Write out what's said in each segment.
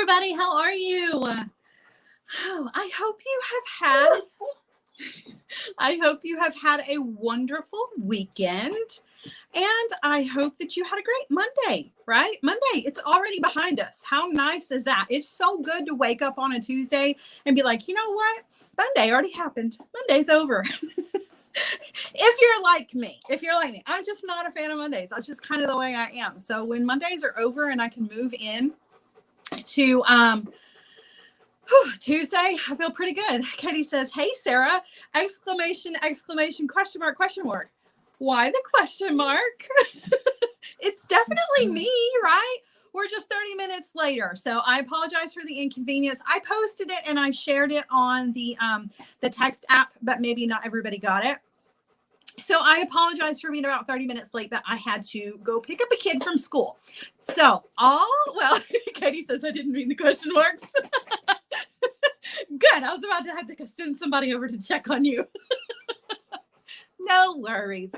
everybody. How are you? Oh, I hope you have had a wonderful weekend. And I hope that you had a great Monday, right? Monday, it's already behind us. How nice is that? It's so good to wake up on a Tuesday and be like, you know what? Monday already happened. Monday's over. If you're like me, I'm just not a fan of Mondays. That's just kind of the way I am. So when Mondays are over and I can move in to Tuesday, I feel pretty good. Katie says, hey, Sarah, exclamation, question mark. Why the question mark? It's definitely me, right? We're just 30 minutes later. So I apologize for the inconvenience. I posted it and I shared it on the text app, but maybe not everybody got it. So I apologize for being about 30 minutes late, but I had to go pick up a kid from school. So Katie says I didn't mean the question marks. Good. I was about to have to send somebody over to check on you. No worries.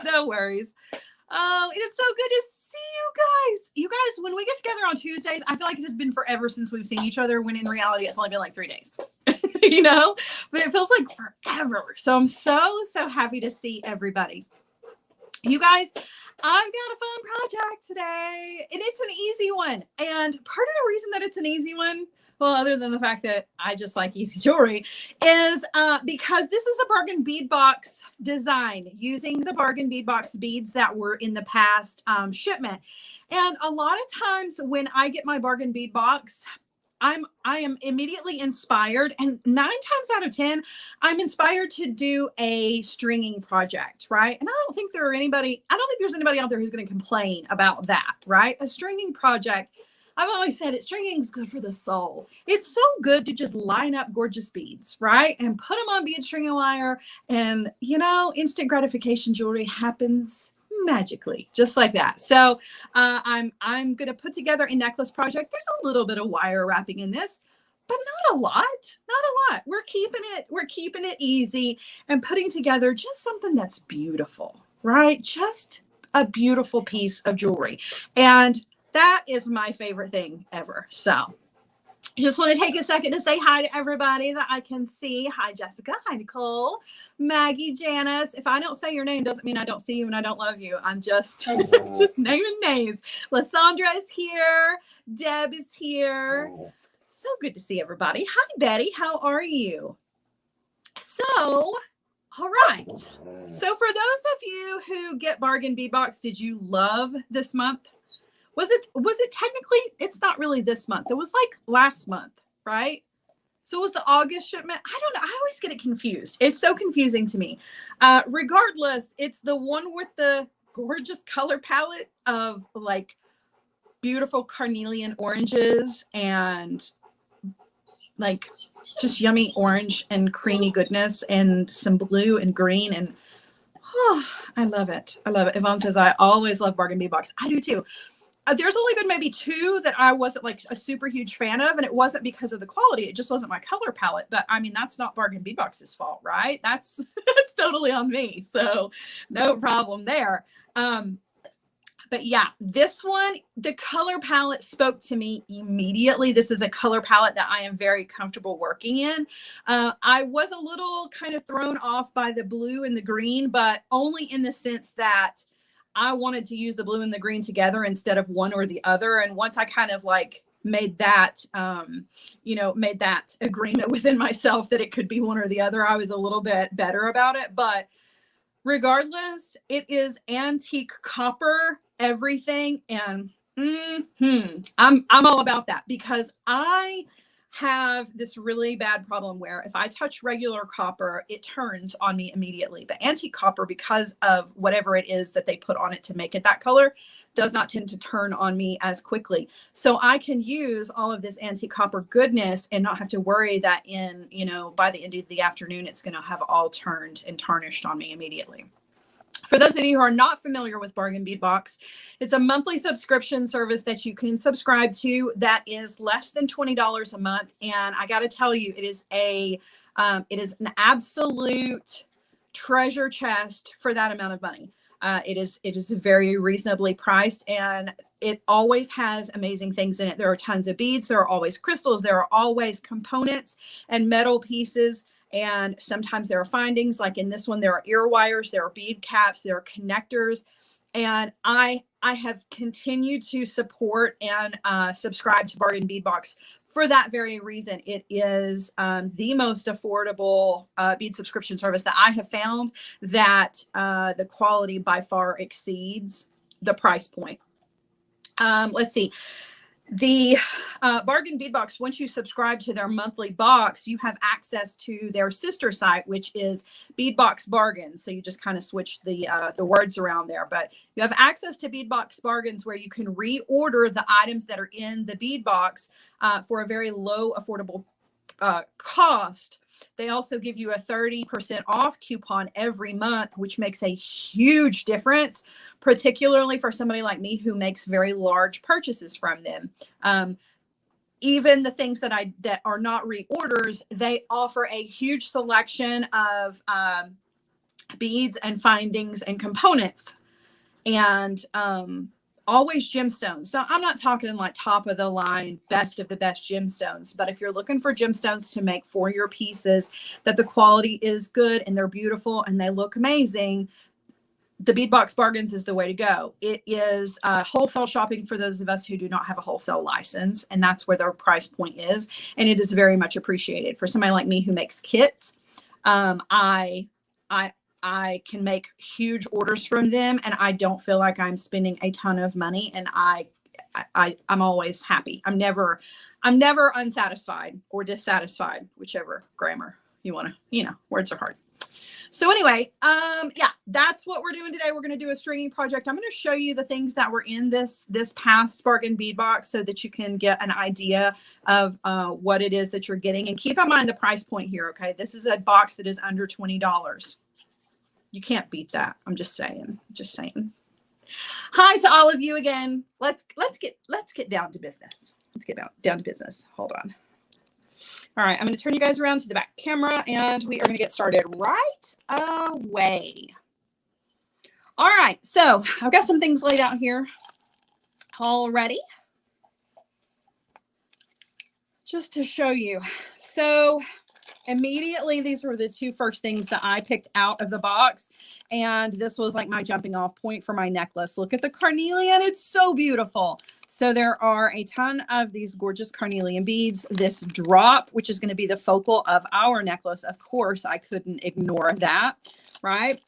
Oh, it is so good to see you guys. You guys, when we get together on Tuesdays, I feel like it has been forever since we've seen each other, when in reality, it's only been like 3 days, but it feels like forever. So I'm so happy to see everybody. You guys, I've got a fun project today, and it's an easy one. And part of the reason that it's an easy one, well, other than the fact that I just like easy jewelry, is because this is a bargain bead box design using the bargain bead box beads that were in the past shipment. And a lot of times when I get my bargain bead box, I am immediately inspired, and 9 times out of 10, I'm inspired to do a stringing project, right? And I don't think there's anybody out there who's going to complain about that, right? A stringing project. I've always said it, stringing is good for the soul. It's so good to just line up gorgeous beads, right? And put them on bead string and wire. And, instant gratification jewelry happens magically, just like that. So I'm going to put together a necklace project. There's a little bit of wire wrapping in this, but not a lot. We're keeping it easy and putting together just something that's beautiful, right? Just a beautiful piece of jewelry. And that is my favorite thing ever. So just want to take a second to say hi to everybody that I can see. Hi, Jessica. Hi, Nicole. Maggie, Janice. If I don't say your name, doesn't mean I don't see you and I don't love you. I'm just naming names. Lysandra is here. Deb is here. So good to see everybody. Hi, Betty. How are you? So, all right. So for those of you who get bargain bead box, did you love this month? Was it technically, it's not really this month. It was like last month, right? So it was the August shipment. I don't know. I always get it confused. It's so confusing to me. Regardless, it's the one with the gorgeous color palette of like beautiful carnelian oranges and like just yummy orange and creamy goodness and some blue and green. And I love it. Yvonne says, I always love bargain bead box. I do too. There's only been maybe 2 that I wasn't like a super huge fan of, and it wasn't because of the quality. It just wasn't my color palette. But I mean, that's not bargain bead box's fault, right? That's totally on me. So no problem there. But yeah, this one, the color palette spoke to me immediately. This is a color palette that I am very comfortable working in. I was a little kind of thrown off by the blue and the green, but only in the sense that I wanted to use the blue and the green together instead of one or the other. And once I kind of like made that agreement within myself that it could be one or the other, I was a little bit better about it. But regardless, it is antique copper, everything. And I'm all about that, because I have this really bad problem where if I touch regular copper, it turns on me immediately. But antique copper, because of whatever it is that they put on it to make it that color, does not tend to turn on me as quickly. So I can use all of this antique copper goodness and not have to worry that by the end of the afternoon, it's going to have all turned and tarnished on me immediately. For those of you who are not familiar with Bargain Bead Box, it's a monthly subscription service that you can subscribe to that is less than $20 a month. And I got to tell you, it is an absolute treasure chest for that amount of money. It is very reasonably priced, and it always has amazing things in it. There are tons of beads. There are always crystals. There are always components and metal pieces. And sometimes there are findings, like in this one, there are ear wires, there are bead caps, there are connectors. And I have continued to support and subscribe to Bargain Bead Box for that very reason. It is the most affordable bead subscription service that I have found, that the quality by far exceeds the price point. Let's see. The Bargain Bead Box, once you subscribe to their monthly box, you have access to their sister site, which is Bead Box Bargains. So you just kind of switch the words around there, but you have access to Bead Box Bargains, where you can reorder the items that are in the bead box for a very low, affordable cost. They also give you a 30% off coupon every month, which makes a huge difference, particularly for somebody like me who makes very large purchases from them. Even the things that are not reorders, they offer a huge selection of beads and findings and components, and always gemstones. So I'm not talking like top of the line, best of the best gemstones, but if you're looking for gemstones to make for your pieces, that the quality is good and they're beautiful and they look amazing, the Bead Box Bargains is the way to go. It is wholesale shopping for those of us who do not have a wholesale license, and that's where their price point is. And it is very much appreciated. For somebody like me who makes kits, I can make huge orders from them, and I don't feel like I'm spending a ton of money, and I'm always happy. I'm never unsatisfied or dissatisfied, whichever grammar you want to, words are hard. So anyway, yeah, that's what we're doing today. We're going to do a stringing project. I'm going to show you the things that were in this past Bargain Bead Box so that you can get an idea of what it is that you're getting. And keep in mind the price point here, okay? This is a box that is under $20. You can't beat that. I'm just saying. Hi to all of you again. Let's get down to business. Let's get down to business. Hold on. All right, I'm going to turn you guys around to the back camera, and we are going to get started right away. All right, so I've got some things laid out here already, just to show you. So immediately, these were the two first things that I picked out of the box. And this was like my jumping off point for my necklace. Look at the carnelian. It's so beautiful. So there are a ton of these gorgeous carnelian beads. This drop, which is going to be the focal of our necklace. Of course, I couldn't ignore that, right?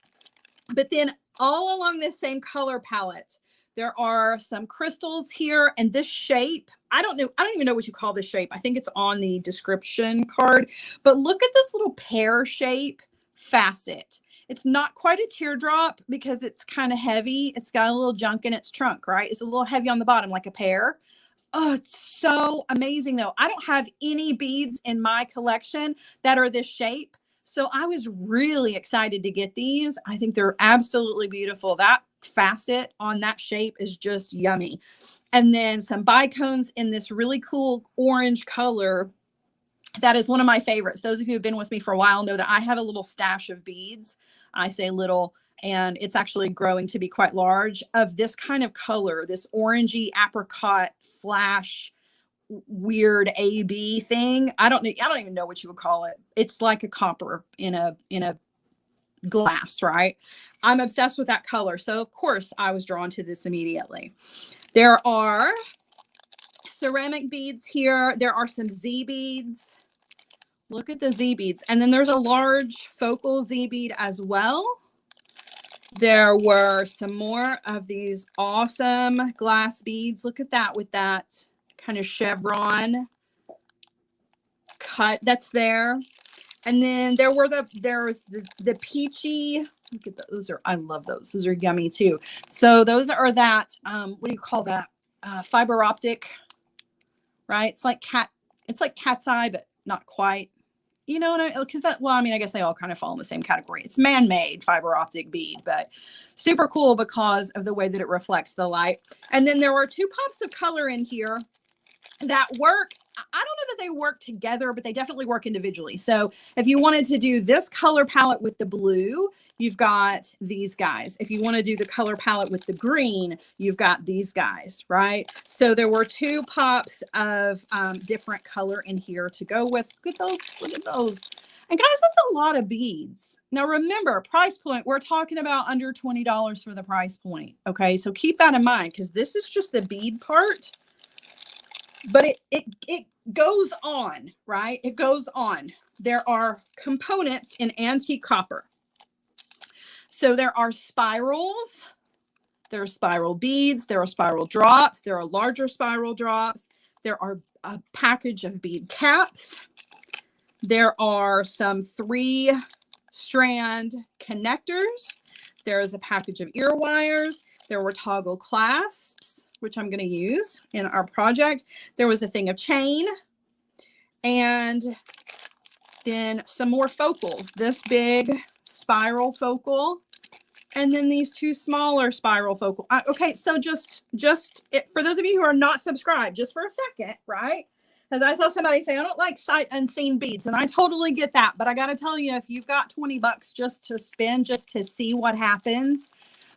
But then all along this same color palette, there are some crystals here, and this shape, I don't even know what you call this shape. I think it's on the description card, but look at this little pear shape facet. It's not quite a teardrop because it's kind of heavy. It's got a little junk in its trunk, right? It's a little heavy on the bottom, like a pear. Oh, it's so amazing though. I don't have any beads in my collection that are this shape. So I was really excited to get these. I think they're absolutely beautiful. That facet on that shape is just yummy. And then some bicones in this really cool orange color. That is one of my favorites. Those of you who have been with me for a while know that I have a little stash of beads. I say little, and it's actually growing to be quite large, of this kind of color, this orangey apricot flash weird AB thing. I don't even know what you would call it. It's like a copper in a glass, right? I'm obsessed with that color. So of course I was drawn to this immediately. There are ceramic beads here. There are some Z beads. Look at the Z beads. And then there's a large focal Z bead as well. There were some more of these awesome glass beads. Look at that with that kind of chevron cut that's there. And then there's the peachy. Look at those. I love those. Those are yummy too. So those are that, what do you call that? Fiber optic, right? It's like cat's eye, but not quite. You know what I guess they all kind of fall in the same category. It's man-made fiber optic bead, but super cool because of the way that it reflects the light. And then there were two pops of color in here that work. I don't know that they work together, but they definitely work individually. So if you wanted to do this color palette with the blue, you've got these guys. If you want to do the color palette with the green, you've got these guys, right? So there were 2 pops of different color in here to go with. Look at those. Look at those. And guys, that's a lot of beads. Now remember, price point, we're talking about under $20 for the price point. Okay, so keep that in mind because this is just the bead part. But it goes on, right? It goes on. There are components in antique copper. So there are spirals. There are spiral beads. There are spiral drops. There are larger spiral drops. There are a package of bead caps. There are some 3-strand connectors. There is a package of ear wires. There were toggle clasps, which I'm going to use in our project. There was a thing of chain, and then some more focals. This big spiral focal, and then these 2 smaller spiral focal. Okay, so just for those of you who are not subscribed, just for a second, right? Because I saw somebody say, I don't like sight unseen beads, and I totally get that. But I got to tell you, if you've got $20 just to spend, just to see what happens,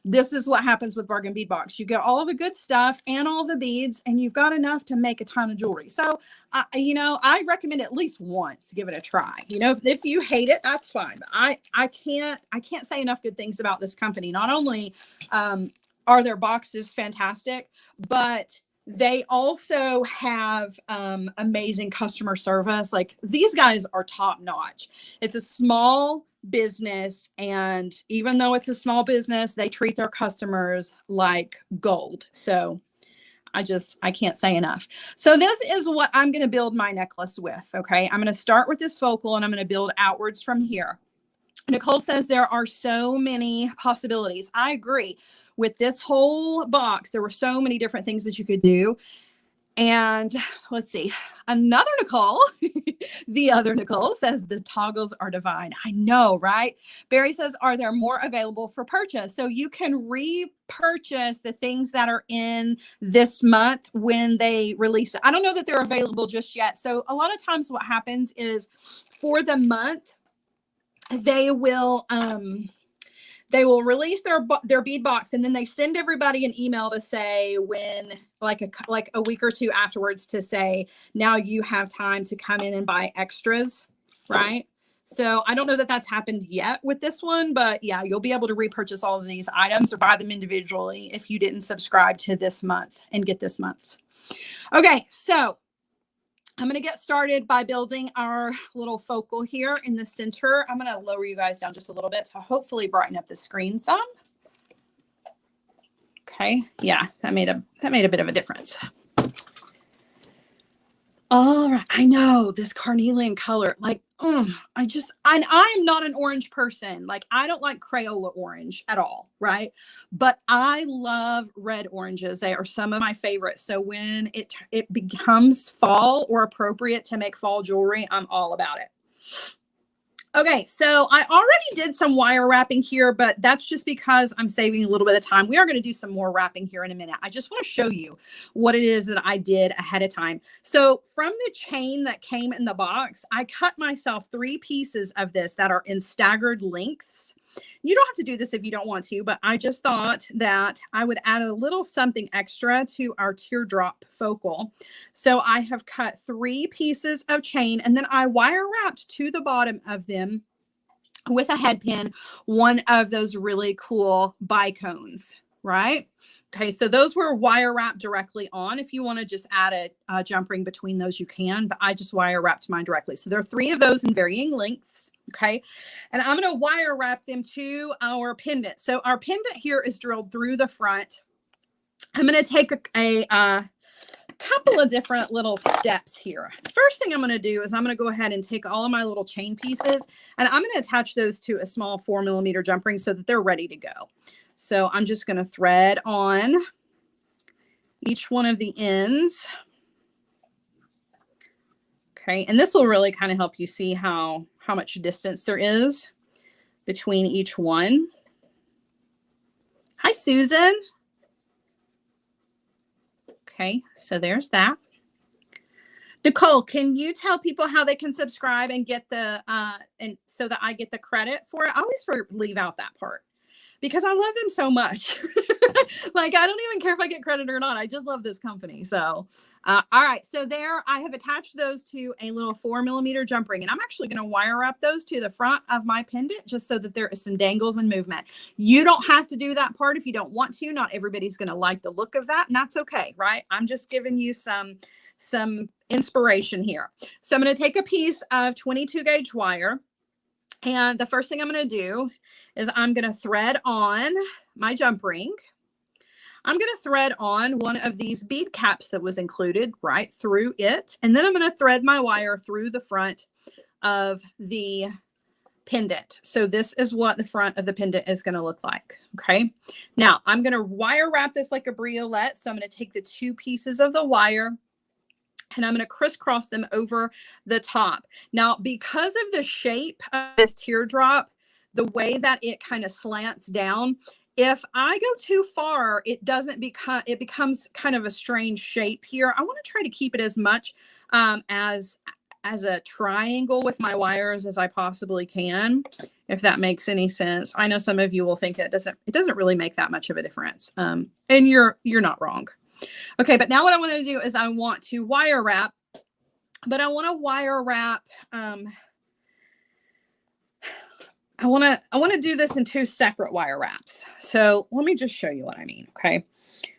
this is what happens with Bargain Bead Box. You get all the good stuff and all the beads, and you've got enough to make a ton of jewelry. So, I recommend at least once give it a try. If you hate it, that's fine. But I can't say enough good things about this company. Not only are their boxes fantastic, but they also have amazing customer service. Like, these guys are top notch. It's a small business, and even though it's a small business, they treat their customers like gold. So I can't say enough. So this is what I'm going to build my necklace with. Okay, I'm going to start with this focal, and I'm going to build outwards from here. Nicole says there are so many possibilities. I agree. With this whole box, there were so many different things that you could do. And let's see, another Nicole, the other Nicole says the toggles are divine. I know, right? Barry says, are there more available for purchase? So you can repurchase the things that are in this month when they release it. I don't know that they're available just yet. So a lot of times what happens is for the month, they will release their bead box, and then they send everybody an email to say when, like a week or 2 afterwards, to say, now you have time to come in and buy extras, right? So I don't know that that's happened yet with this one, but yeah, you'll be able to repurchase all of these items or buy them individually if you didn't subscribe to this month and get this month's. Okay, so I'm going to get started by building our little focal here in the center. I'm going to lower you guys down just a little bit to hopefully brighten up the screen some. Okay. Yeah, that made a bit of a difference. All right. I know this carnelian color, like, I'm not an orange person. Like, I don't like Crayola orange at all, right? But I love red oranges. They are some of my favorites. So when it becomes fall or appropriate to make fall jewelry, I'm all about it. Okay, so I already did some wire wrapping here, but that's just because I'm saving a little bit of time. We are going to do some more wrapping here in a minute. I just want to show you what it is that I did ahead of time. So from the chain that came in the box, I cut myself 3 pieces of this that are in staggered lengths. You don't have to do this if you don't want to, but I just thought that I would add a little something extra to our teardrop focal. So I have cut 3 pieces of chain, and then I wire wrapped to the bottom of them with a head pin, one of those really cool bicones, right? Okay, so those were wire wrapped directly on. If you want to just add a jump ring between those, you can, but I just wire wrapped mine directly. So there are 3 of those in varying lengths. Okay, and I'm going to wire wrap them to our pendant. So our pendant here is drilled through the front. I'm going to take a couple of different little steps here. The first thing I'm going to do is I'm going to go ahead and take all of my little chain pieces, and I'm going to attach those to a small 4mm jump ring so that they're ready to go. So I'm just going to thread on each one of the ends. Okay, and this will really kind of help you see how much distance there is between each one. Hi, Susan. Okay, so there's that. Nicole, can you tell people how they can subscribe and get the and so that I get the credit for it? I always leave out that part because I love them so much. Like, I don't even care if I get credit or not. I just love this company. So, all right. So there, I have attached those to a little 4mm jump ring, and I'm actually going to wire wrap those to the front of my pendant just so that there is some dangles and movement. You don't have to do that part if you don't want to. Not everybody's going to like the look of that, and that's okay, right? I'm just giving you some inspiration here. So I'm going to take a piece of 22 gauge wire, and the first thing I'm going to do is I'm going to thread on my jump ring. I'm going to thread on one of these bead caps that was included right through it. And then I'm going to thread my wire through the front of the pendant. So this is what the front of the pendant is going to look like. Okay. Now I'm going to wire wrap this like a briolette. So I'm going to take the two pieces of the wire and I'm going to crisscross them over the top. Now, because of the shape of this teardrop, the way that it kind of slants down, if I go too far, it becomes kind of a strange shape here. I want to try to keep it as much as a triangle with my wires as I possibly can, if that makes any sense. I know some of you will think it doesn't really make that much of a difference. And you're not wrong. Okay, but now what I want to do is I want to wire wrap, but I want to wire wrap. I want to do this in two separate wire wraps. So let me just show you what I mean. Okay.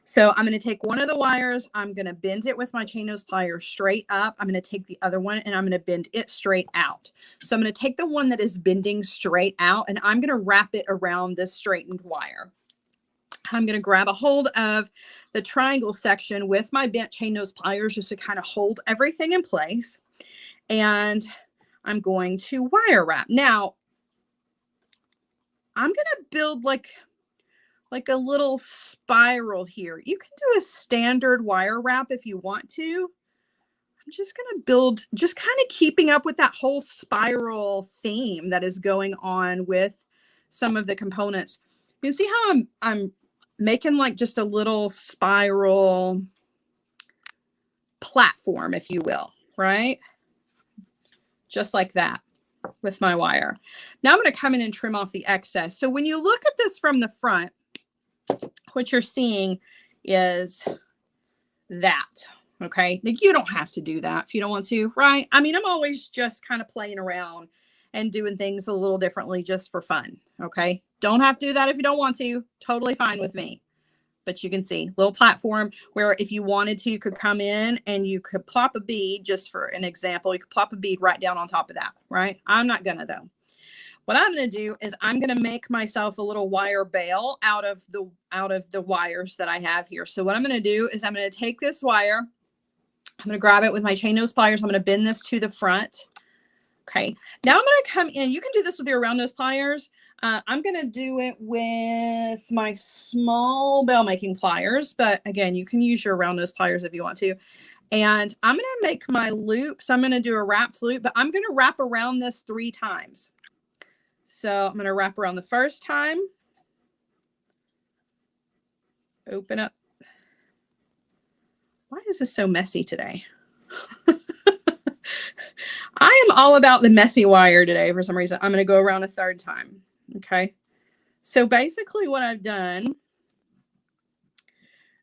So I'm going to take one of the wires. I'm going to bend it with my chain nose pliers straight up. I'm going to take the other one and I'm going to bend it straight out. So I'm going to take the one that is bending straight out and I'm going to wrap it around this straightened wire. I'm going to grab a hold of the triangle section with my bent chain nose pliers just to kind of hold everything in place. And I'm going to wire wrap. Now, I'm going to build like a little spiral here. You can do a standard wire wrap if you want to. I'm just going to build, just kind of keeping up with that whole spiral theme that is going on with some of the components. You see how I'm making like just a little spiral platform, if you will, right? Just like that with my wire. Now I'm going to come in and trim off the excess. So when you look at this from the front, what you're seeing is that, okay? Like, you don't have to do that if you don't want to, right? I mean, I'm always just kind of playing around and doing things a little differently just for fun, okay? Don't have to do that if you don't want to. Totally fine with me. But you can see little platform where if you wanted to, you could come in and you could plop a bead, just for an example, you could plop a bead right down on top of that, right? I'm not gonna though. What I'm going to do is I'm going to make myself a little wire bail out of the wires that I have here. So what I'm going to do is I'm going to take this wire, I'm going to grab it with my chain nose pliers. I'm going to bend this to the front. Okay. Now I'm going to come in. You can do this with your round nose pliers. I'm going to do it with my small bail making pliers, but again, you can use your round nose pliers if you want to. And I'm going to make my loop. So I'm going to do a wrapped loop, but I'm going to wrap around this 3 times. So I'm going to wrap around the first time, open up. Why is this so messy today? I am all about the messy wire today for some reason. I'm going to go around a 3rd time. Okay. So basically what I've done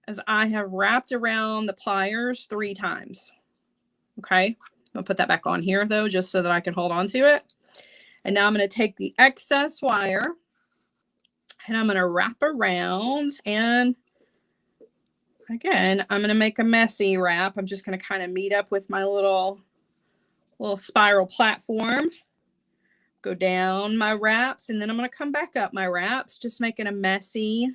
is I have wrapped around the pliers 3 times. Okay. I'll put that back on here though, just so that I can hold on to it. And now I'm going to take the excess wire and I'm going to wrap around, and again, I'm going to make a messy wrap. I'm just going to kind of meet up with my little spiral platform, go down my wraps, and then I'm going to come back up my wraps, just making a messy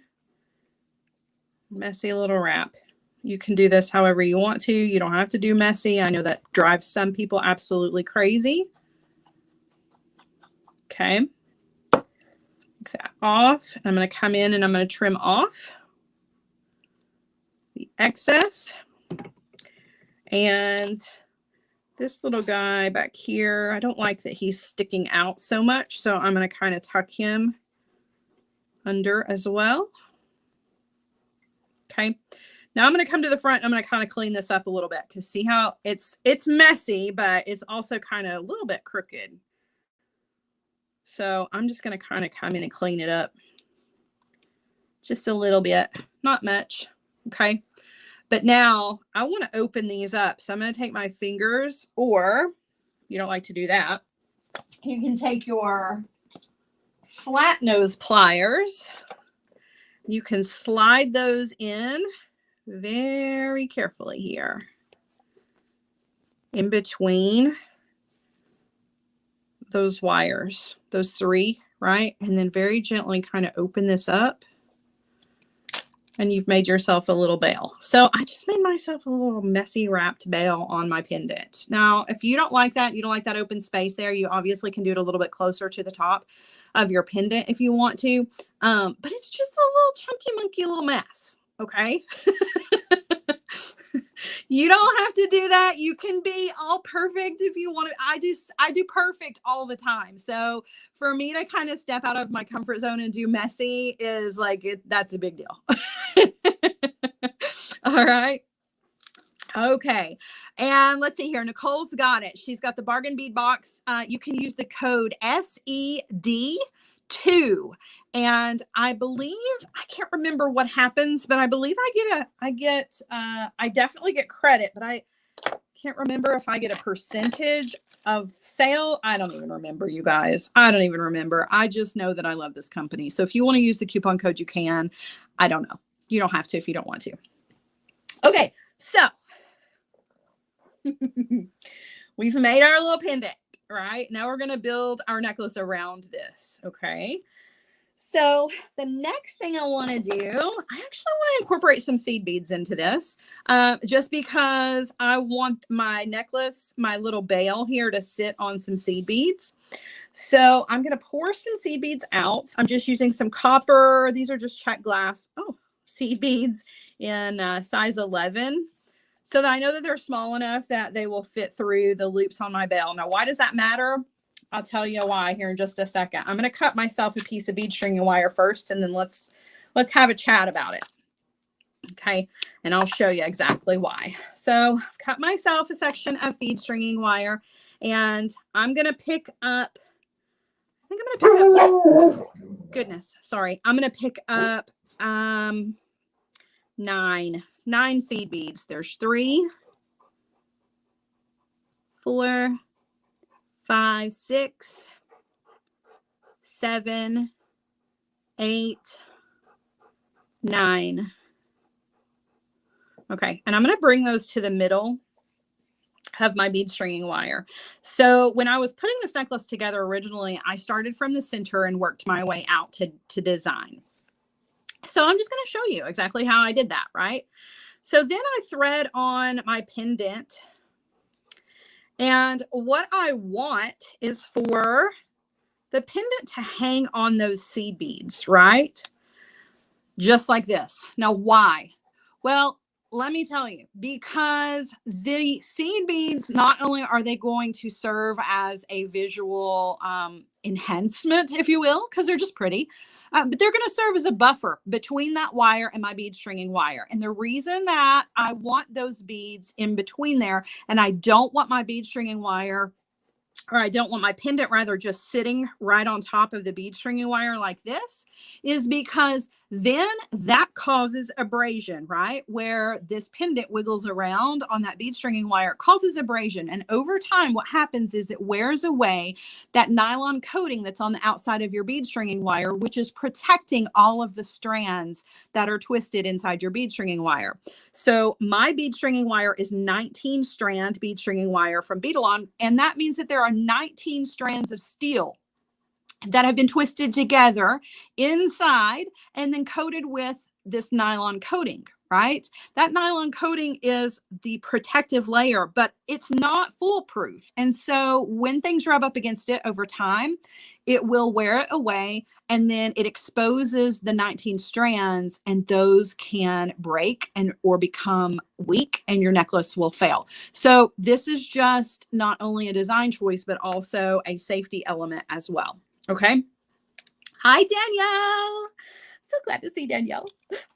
little wrap. You can do this however you want to. You don't have to do messy. I know that drives some people absolutely crazy. Okay, take that off. I'm going to come in and I'm going to trim off the excess. And this little guy back here, I don't like that he's sticking out so much, so I'm going to kind of tuck him under as well. Okay, Now I'm going to come to the front. I'm going to kind of clean this up a little bit because see how it's messy, but it's also kind of a little bit crooked. So I'm just going to kind of come in and clean it up just a little bit, not much. Okay. But now I want to open these up. So I'm going to take my fingers, or if you don't like to do that, you can take your flat nose pliers. You can slide those in very carefully here in between those wires, those three, right? And then very gently kind of open this up. And you've made yourself a little bail. So I just made myself a little messy wrapped bail on my pendant. Now, if you don't like that, you don't like that open space there, you obviously can do it a little bit closer to the top of your pendant if you want to. But it's just a little chunky monkey little mess. Okay. You don't have to do that. You can be all perfect if you want to. I do perfect all the time. So for me to kind of step out of my comfort zone and do messy is like, that's a big deal. All right. Okay. And let's see here. Nicole's got it. She's got the bargain bead box. You can use the code SED2. And I believe, I can't remember what happens, but I believe I definitely get credit, but I can't remember if I get a percentage of sale. I don't even remember, you guys. I don't even remember. I just know that I love this company. So if you want to use the coupon code, you can. I don't know. You don't have to if you don't want to. Okay. So we've made our little pendant, right? Now we're going to build our necklace around this. Okay. So the next thing I want to do, I actually want to incorporate some seed beads into this, just because I want my necklace, my little bail here, to sit on some seed beads. So I'm going to pour some seed beads out. I'm just using some copper. These are just check glass. Oh, seed beads in size 11. So that I know that they're small enough that they will fit through the loops on my bail. Now, why does that matter? I'll tell you why here in just a second. I'm going to cut myself a piece of bead stringing wire first, and then let's have a chat about it. Okay. And I'll show you exactly why. So I've cut myself a section of bead stringing wire, and I'm going to pick up, I think I'm going to pick up, goodness, sorry. I'm going to pick up, 9 seed beads. There's 3, 4, 5, 6, 7, 8, 9. Okay. And I'm going to bring those to the middle of my bead stringing wire. So when I was putting this necklace together originally, I started from the center and worked my way out to design. So I'm just going to show you exactly how I did that, right? So then I thread on my pendant. And what I want is for the pendant to hang on those seed beads, right? Just like this. Now, why? Well, let me tell you, because the seed beads, not only are they going to serve as a visual enhancement, if you will, because they're just pretty, but they're going to serve as a buffer between that wire and my bead stringing wire. And the reason that I want those beads in between there, and I don't want my bead stringing wire, or I don't want my pendant rather, just sitting right on top of the bead stringing wire like this, is because then that causes abrasion, right? Where this pendant wiggles around on that bead stringing wire, it causes abrasion. And over time, what happens is it wears away that nylon coating that's on the outside of your bead stringing wire, which is protecting all of the strands that are twisted inside your bead stringing wire. So my bead stringing wire is 19 strand bead stringing wire from Beadalon. And that means that there are 19 strands of steel that have been twisted together inside and then coated with this nylon coating, right? That nylon coating is the protective layer, but it's not foolproof. And so when things rub up against it over time, it will wear it away, and then it exposes the 19 strands, and those can break and or become weak, and your necklace will fail. So this is just not only a design choice, but also a safety element as well. Okay. Hi, Danielle. So glad to see Danielle.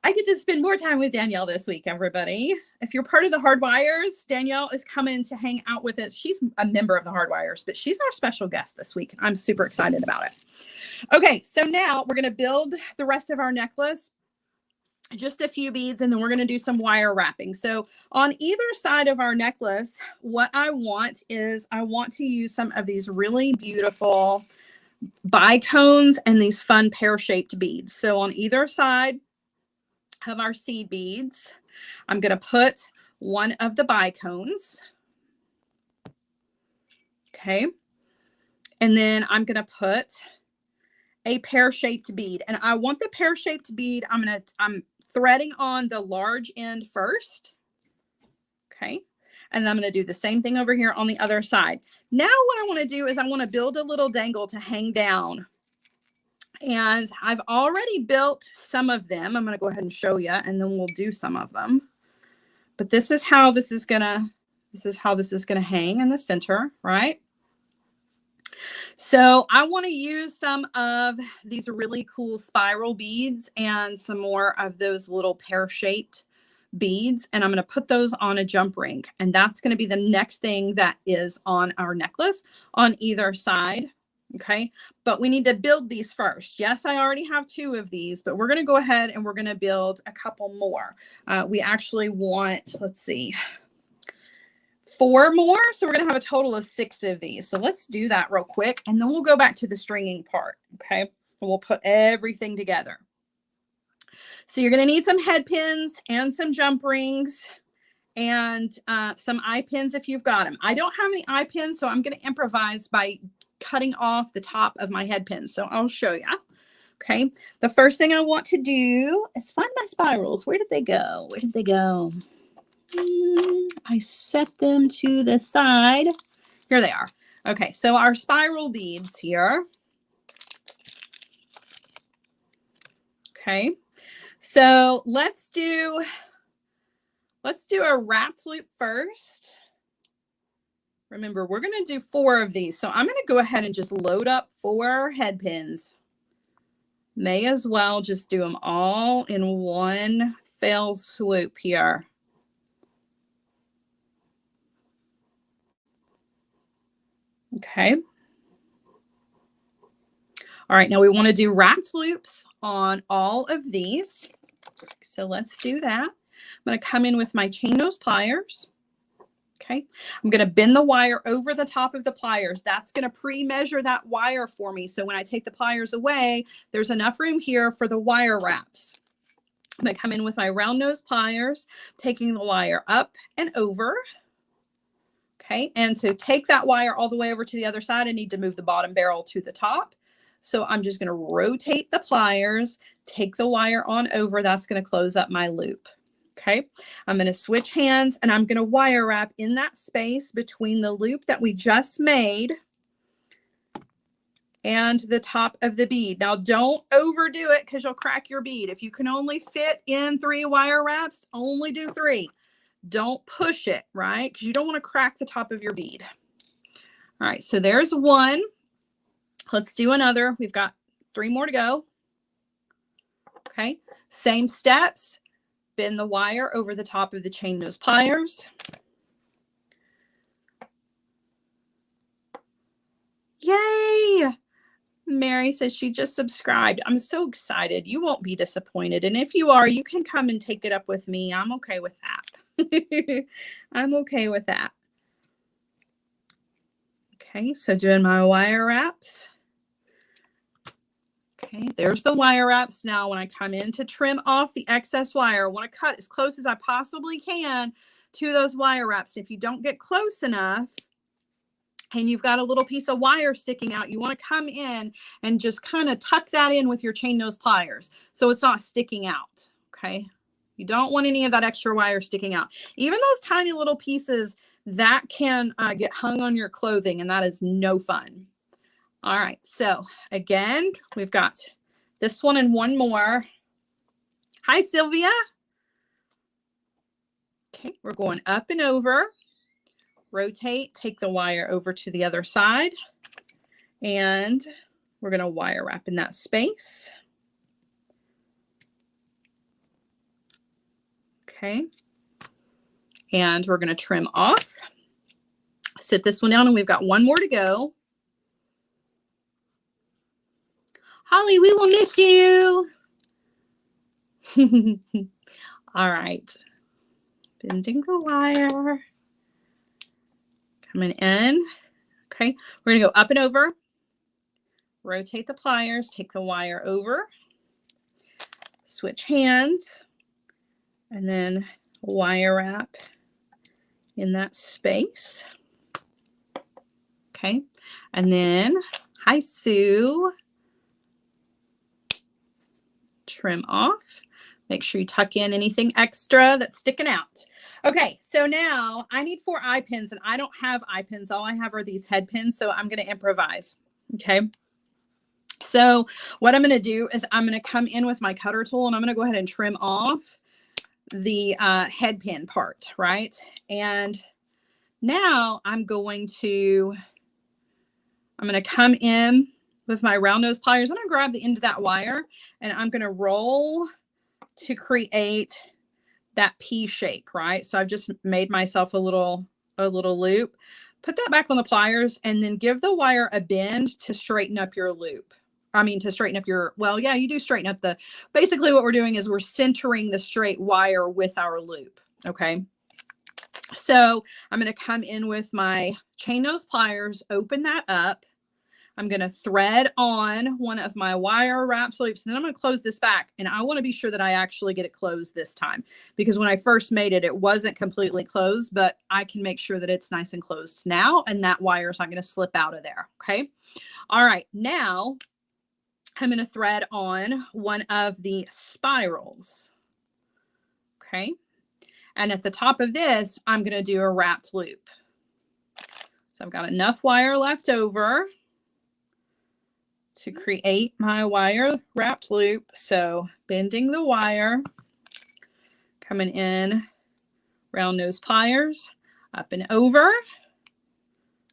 I get to spend more time with Danielle this week, everybody. If you're part of the Hardwires, Danielle is coming to hang out with us. She's a member of the Hardwires, but she's our special guest this week. I'm super excited about it. Okay, so now we're going to build the rest of our necklace. Just a few beads, and then we're going to do some wire wrapping. So on either side of our necklace, what I want is I want to use some of these really beautiful bicones and these fun pear-shaped beads. So on either side of our seed beads, I'm going to put one of the bicones. Okay. And then I'm going to put a pear-shaped bead. And I want the pear-shaped bead, I'm threading on the large end first. Okay. And I'm going to do the same thing over here on the other side. Now what I want to do is I want to build a little dangle to hang down. And I've already built some of them. I'm going to go ahead and show you, and then we'll do some of them. But this is how this is going to hang in the center, right? So I want to use some of these really cool spiral beads and some more of those little pear-shaped beads, and I'm going to put those on a jump ring, and that's going to be the next thing that is on our necklace on either side. Okay, but we need to build these first. Yes, I already have 2 of these, but we're going to go ahead and we're going to build a couple more. We actually want, let's see, 4 more. So we're going to have a total of 6 of these. So let's do that real quick. And then we'll go back to the stringing part. Okay. And we'll put everything together. So you're going to need some head pins and some jump rings and some eye pins if you've got them. I don't have any eye pins, so I'm going to improvise by cutting off the top of my head pins. So I'll show you. Okay. The first thing I want to do is find my spirals. Where did they go? Where did they go? I set them to the side. Here they are. Okay, so our spiral beads here. Okay, so let's do a wrapped loop first. Remember, we're going to do 4 of these. So I'm going to go ahead and just load up 4 head pins. May as well just do them all in one fell swoop here. Okay. All right, now we want to do wrapped loops on all of these. So let's do that. I'm going to come in with my chain nose pliers. Okay. I'm going to bend the wire over the top of the pliers. That's going to pre-measure that wire for me. So when I take the pliers away, there's enough room here for the wire wraps. I'm going to come in with my round nose pliers, taking the wire up and over. Okay, and to take that wire all the way over to the other side, I need to move the bottom barrel to the top. So I'm just going to rotate the pliers, take the wire on over. That's going to close up my loop. Okay, I'm going to switch hands and I'm going to wire wrap in that space between the loop that we just made and the top of the bead. Now don't overdo it because you'll crack your bead. If you can only fit in 3 wire wraps, only do 3. Don't push it, right? Because you don't want to crack the top of your bead. All right, so there's 1. Let's do another. We've got 3 more to go. Okay, same steps. Bend the wire over the top of the chain nose pliers. Yay! Mary says she just subscribed. I'm so excited. You won't be disappointed. And if you are, you can come and take it up with me. I'm okay with that. I'm okay with that. Okay, so doing my wire wraps. Okay, there's the wire wraps. Now when I come in to trim off the excess wire, I want to cut as close as I possibly can to those wire wraps. If you don't get close enough and you've got a little piece of wire sticking out, you want to come in and just kind of tuck that in with your chain nose pliers so it's not sticking out. Okay, you don't want any of that extra wire sticking out. Even those tiny little pieces that can get hung on your clothing, and that is no fun. All right, so again, we've got this one and 1 more. Hi, Sylvia. Okay, we're going up and over. Rotate, take the wire over to the other side, and we're going to wire wrap in that space. Okay. And we're going to trim off. Sit this one down, and we've got one more to go. Holly, we will miss you. All right. Bending the wire. Coming in. Okay. We're going to go up and over. Rotate the pliers. Take the wire over. Switch hands. And then wire wrap in that space. Okay. And then, hi, Sue. Trim off. Make sure you tuck in anything extra that's sticking out. Okay, so now I need 4 eye pins, and I don't have eye pins. All I have are these head pins, so I'm going to improvise. Okay. So what I'm going to do is I'm going to come in with my cutter tool, and I'm going to go ahead and trim off the head pin part, right? And now I'm going to come in with my round nose pliers. I'm going to grab the end of that wire, and I'm going to roll to create that P shape, right? So I've just made myself a little loop. Put that back on the pliers, and then give the wire a bend to straighten up your loop. I mean, to straighten up your, well, yeah, you do straighten up the, basically what we're doing is we're centering the straight wire with our loop. Okay. So I'm going to come in with my chain nose pliers, open that up. I'm going to thread on one of my wire wraps loops, and then I'm going to close this back. And I want to be sure that I actually get it closed this time, because when I first made it, it wasn't completely closed, but I can make sure that it's nice and closed now, and that wire is not going to slip out of there. Okay. All right. Now I'm going to thread on one of the spirals. Okay. And at the top of this, I'm going to do a wrapped loop. So I've got enough wire left over to create my wire wrapped loop. So bending the wire, coming in, round nose pliers, up and over,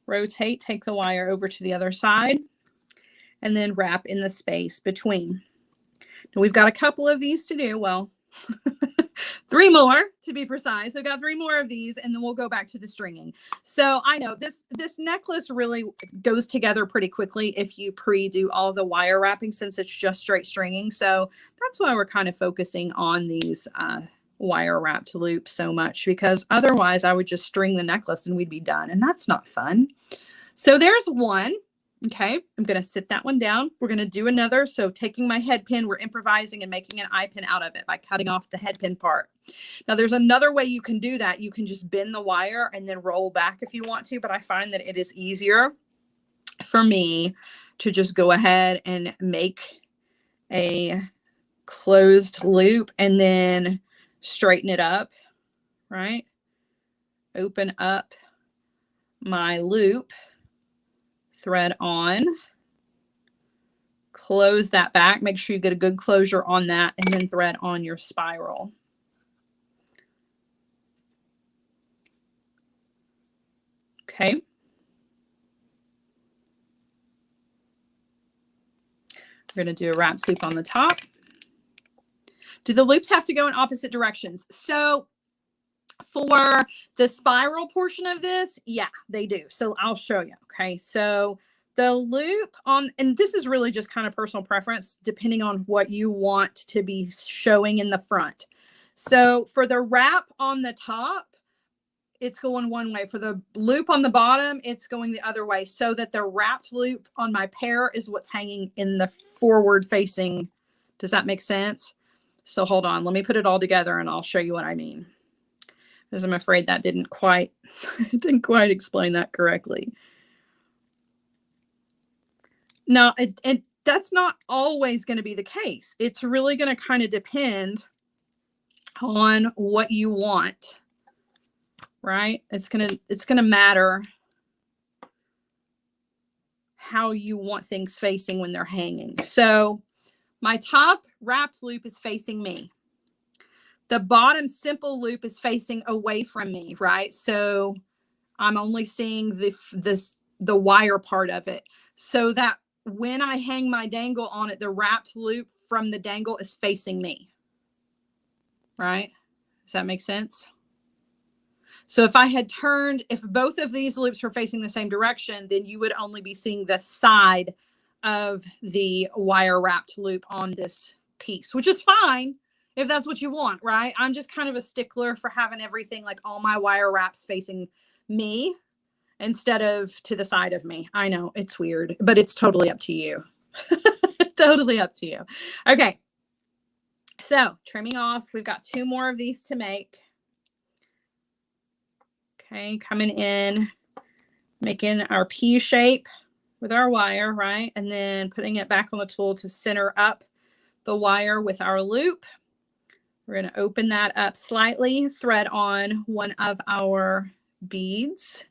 rotate, take the wire over to the other side, and then wrap in the space between. Now we've got a couple of these to do. Well, 3 more to be precise. I've got 3 more of these, and then we'll go back to the stringing. So I know this necklace really goes together pretty quickly if you pre-do all the wire wrapping, since it's just straight stringing. So that's why we're kind of focusing on these wire wrapped loops so much, because otherwise I would just string the necklace and we'd be done, and that's not fun. So there's one. Okay, I'm going to sit that one down. We're going to do another. So taking my head pin, we're improvising and making an eye pin out of it by cutting off the head pin part. Now there's another way you can do that. You can just bend the wire and then roll back if you want to, but I find that it is easier for me to just go ahead and make a closed loop and then straighten it up, right? Open up my loop, thread on, close that back, make sure you get a good closure on that, and then thread on your spiral. Okay. We're going to do a wrap loop on the top. Do the loops have to go in opposite directions? So for the spiral portion of this, yeah, they do. So I'll show you. Okay. So the loop on, and this is really just kind of personal preference, depending on what you want to be showing in the front. So for the wrap on the top, it's going one way. For the loop on the bottom, it's going the other way, so that the wrapped loop on my pair is what's hanging in the forward facing. Does that make sense? So hold on, let me put it all together and I'll show you what I mean, because I'm afraid that didn't quite explain that correctly. Now, that's not always going to be the case. It's really going to kind of depend on what you want, right? It's going to matter how you want things facing when they're hanging. So my top wrapped loop is facing me. The bottom simple loop is facing away from me, right? So I'm only seeing the wire part of it, so that when I hang my dangle on it, the wrapped loop from the dangle is facing me, right? Does that make sense? So if I had turned, if both of these loops were facing the same direction, then you would only be seeing the side of the wire wrapped loop on this piece, which is fine if that's what you want, right? I'm just kind of a stickler for having everything, like all my wire wraps facing me instead of to the side of me. I know it's weird, but it's totally up to you. Totally up to you. Okay. So trimming off, we've got 2 more of these to make. Okay, coming in, making our P shape with our wire, right? And then putting it back on the tool to center up the wire with our loop. We're going to open that up slightly, thread on one of our beads,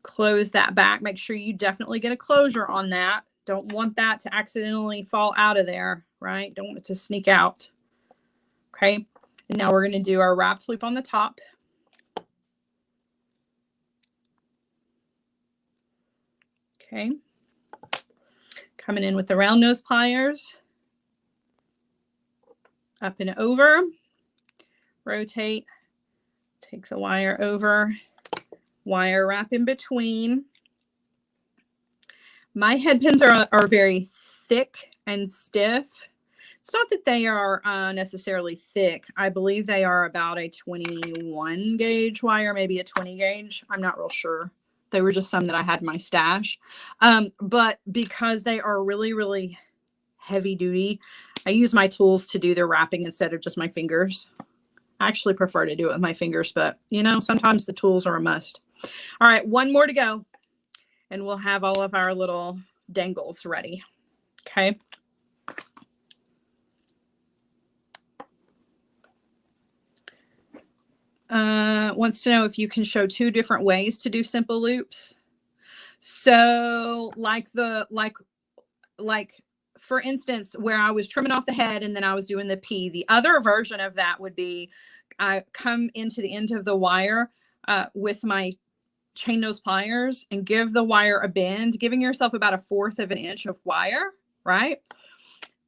close that back. Make sure you definitely get a closure on that. Don't want that to accidentally fall out of there, right? Don't want it to sneak out. Okay, and now we're going to do our wrapped loop on the top. Okay, coming in with the round nose pliers, up and over, rotate, take the wire over, wire wrap in between. My head pins are very thick and stiff. It's not that they are necessarily thick. I believe they are about a 21 gauge wire, maybe a 20 gauge. I'm not real sure. They were just some that I had in my stash. But because they are really, really heavy duty, I use my tools to do their wrapping instead of just my fingers. I actually prefer to do it with my fingers, but you know, sometimes the tools are a must. All right, 1 more to go and we'll have all of our little dangles ready. Okay. Wants to know if you can show 2 different ways to do simple loops. So like for instance, where I was trimming off the head and then I was doing the P, the other version of that would be I come into the end of the wire with my chain nose pliers and give the wire a bend, giving yourself about 1/4 of an inch of wire, right?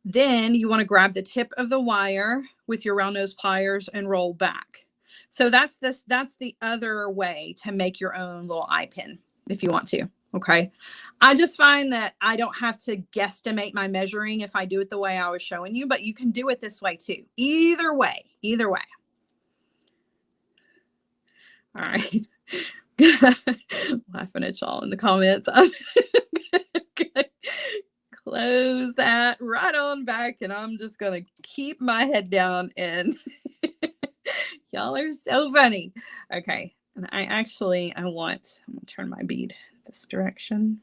Then you want to grab the tip of the wire with your round nose pliers and roll back. So that's the other way to make your own little eye pin if you want to. Okay. I just find that I don't have to guesstimate my measuring if I do it the way I was showing you, but you can do it this way too. Either way. All right. Laughing at y'all in the comments. Close that right on back and I'm just going to keep my head down and y'all are so funny. Okay. And I'm going to turn my bead this direction.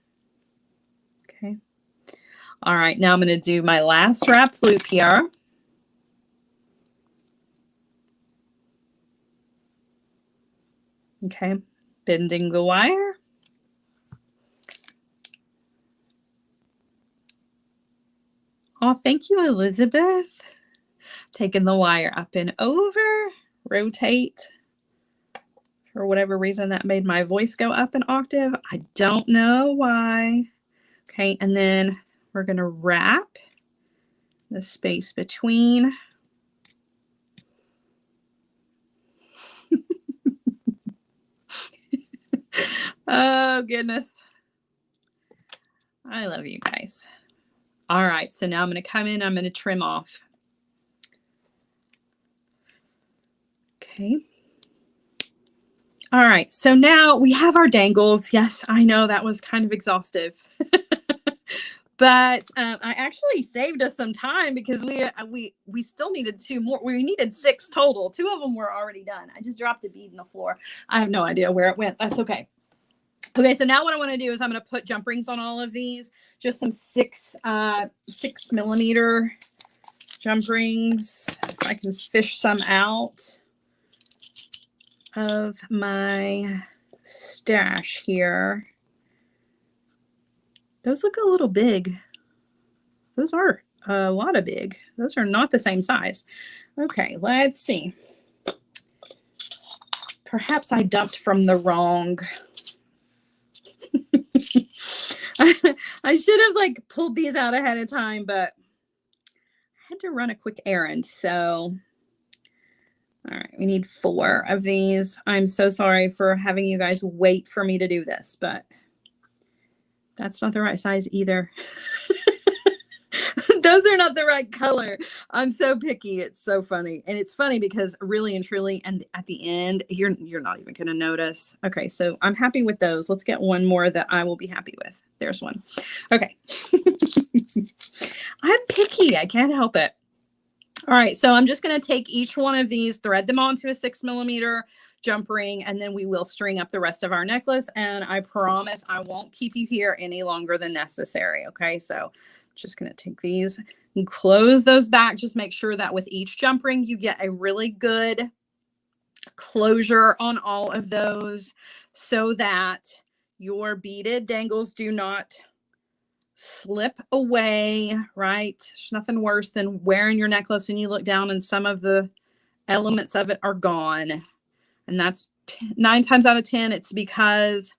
Okay. All right. Now I'm going to do my last wrapped loop here. Okay. Bending the wire. Oh, thank you, Elizabeth. Taking the wire up and over, rotate. For whatever reason, that made my voice go up an octave. I don't know why. Okay, and then we're going to wrap the space between. Oh, goodness. I love you guys. All right, so now I'm going to come in. I'm going to trim off. Okay. All right, so now we have our dangles. Yes, I know that was kind of exhaustive. But I actually saved us some time because we still needed 2 more. We needed 6 total. 2 of them were already done. I just dropped a bead on the floor. I have no idea where it went. That's okay. Okay, so now what I want to do is I'm going to put jump rings on all of these. Just some 6mm jump rings. If I can fish some out of my stash here. Those look a little big. Those are a lot of big. Those are not the same size. Okay, let's see. Perhaps I dumped from the wrong. I should have like pulled these out ahead of time, but I had to run a quick errand. So All right, we need 4 of these. I'm so sorry for having you guys wait for me to do this, but that's not the right size either. Those are not the right color. I'm so picky. It's so funny. And it's funny because really and truly, and at the end, you're not even going to notice. Okay, so I'm happy with those. Let's get one more that I will be happy with. There's one. Okay. I'm picky. I can't help it. All right, so I'm just going to take each one of these, thread them onto a 6mm jump ring, and then we will string up the rest of our necklace. And I promise I won't keep you here any longer than necessary. Okay, so just going to take these and close those back. Just make sure that with each jump ring, you get a really good closure on all of those so that your beaded dangles do not slip away, right? There's nothing worse than wearing your necklace and you look down and some of the elements of it are gone. And that's 9 times out of 10, it's because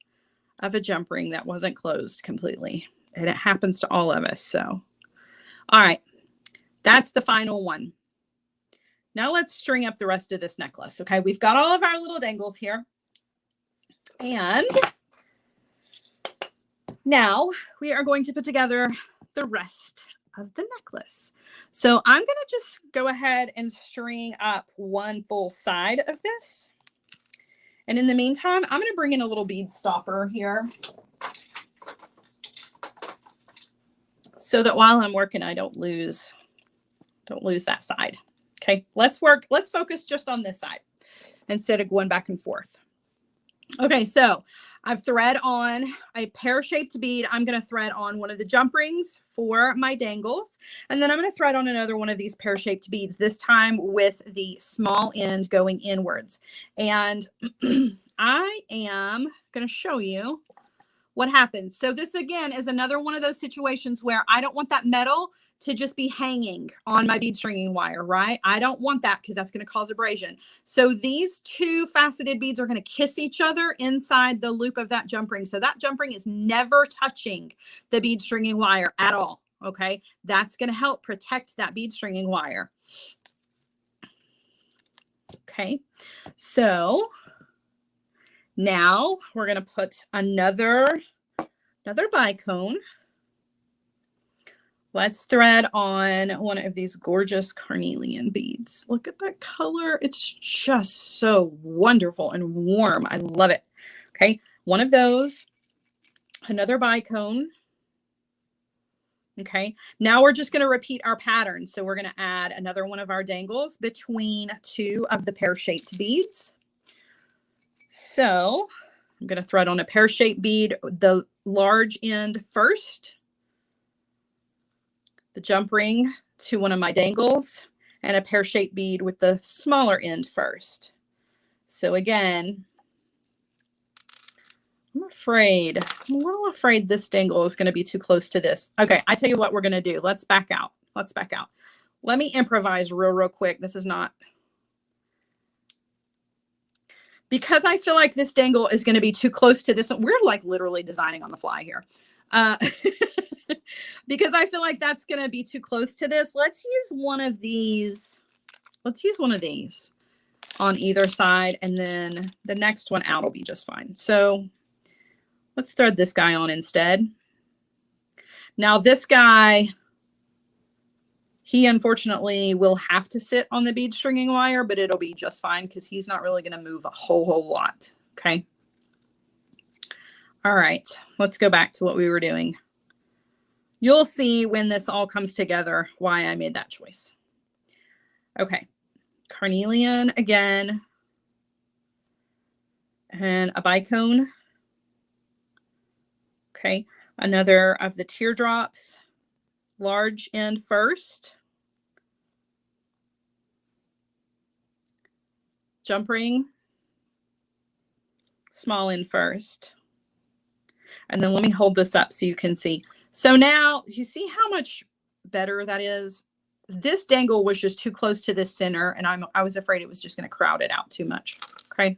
of a jump ring that wasn't closed completely. And it happens to all of us. So, all right, that's the final one. Now let's string up the rest of this necklace. Okay, we've got all of our little dangles here. And now we are going to put together the rest of the necklace. So I'm going to just go ahead and string up one full side of this. And in the meantime, I'm going to bring in a little bead stopper here so that while I'm working, I don't lose that side. Okay, let's focus just on this side instead of going back and forth. Okay, so I've thread on a pear-shaped bead. I'm going to thread on one of the jump rings for my dangles. And then I'm going to thread on another one of these pear-shaped beads, this time with the small end going inwards. And I am going to show you what happens. So this, again, is another one of those situations where I don't want that metal to just be hanging on my bead stringing wire, right? I don't want that because that's going to cause abrasion. So these 2 faceted beads are going to kiss each other inside the loop of that jump ring. So that jump ring is never touching the bead stringing wire at all. Okay. That's going to help protect that bead stringing wire. Okay. So now we're going to put another bicone. Let's thread on one of these gorgeous carnelian beads. Look at that color. It's just so wonderful and warm. I love it. Okay, one of those, another bicone. Okay, now we're just going to repeat our pattern. So we're going to add another one of our dangles between 2 of the pear-shaped beads. So I'm going to thread on a pear-shaped bead, the large end first, the jump ring to one of my dangles, and a pear-shaped bead with the smaller end first. So again, I'm a little afraid this dangle is going to be too close to this. Okay, I tell you what we're going to do. Let's back out. Let's back out. Let me improvise real quick. This is not, because I feel like this dangle is going to be too close to this. We're like literally designing on the fly here. Because I feel like that's going to be too close to this. Let's use one of these. Let's use one of these on either side. And then the next one out will be just fine. So let's thread this guy on instead. Now this guy, he unfortunately will have to sit on the bead stringing wire, but it'll be just fine because he's not really going to move a whole lot. Okay. All right, let's go back to what we were doing. You'll see when this all comes together why I made that choice. Okay, carnelian again, and a bicone. Okay, another of the teardrops, large end first, jump ring, small end first. And then let me hold this up so you can see. So now you see how much better that is. This dangle was just too close to this center, and I was afraid it was just going to crowd it out too much. Okay.